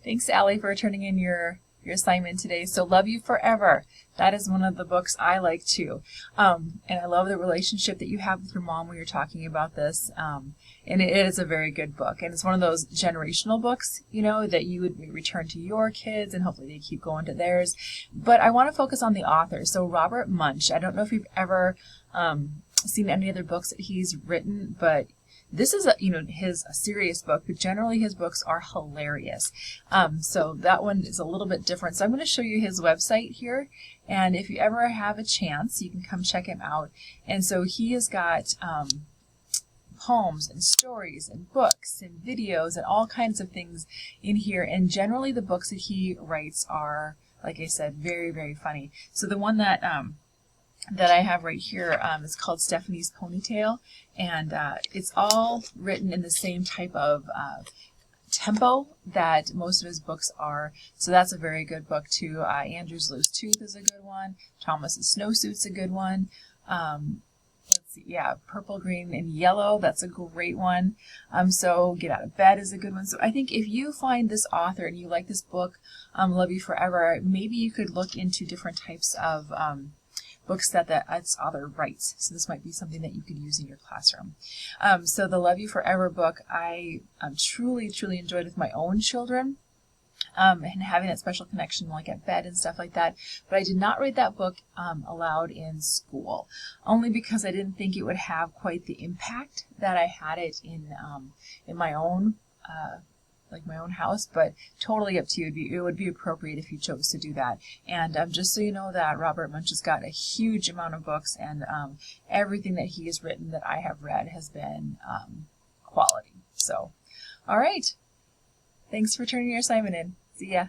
Thanks, Allie, for turning in your assignment today. So Love You Forever. That is one of the books I like too. And I love the relationship that you have with your mom when you're talking about this. And it is a very good book. And it's one of those generational books, you know, that you would return to your kids and hopefully they keep going to theirs. But I want to focus on the author. So Robert Munsch. I don't know if you've ever seen any other books that he's written, but this is a serious book, but generally his books are hilarious. So that one is a little bit different. So I'm going to show you his website here, and if you ever have a chance, you can come check him out. And so he has got poems and stories and books and videos and all kinds of things in here. And generally the books that he writes are, like I said, very, very funny. So the one that I have right here is called Stephanie's Ponytail, and it's all written in the same type of tempo that most of his books are. So that's a very good book too. Andrew's Loose Tooth is a good one. Thomas's Snowsuit's a good one. Let's see, yeah, Purple, Green, and Yellow, that's a great one. So Get Out of Bed is a good one. So I think if you find this author and you like this book, Love You Forever, maybe you could look into different types of books that its author writes. So this might be something that you could use in your classroom. So the Love You Forever book, I truly, truly enjoyed with my own children. And having that special connection like at bed and stuff like that. But I did not read that book aloud in school, only because I didn't think it would have quite the impact that I had it in my own my own house. But totally up to you. It would be appropriate if you chose to do that. And just so you know that Robert Munsch has got a huge amount of books, and everything that he has written that I have read has been quality. So, all right. Thanks for turning your assignment in. See ya.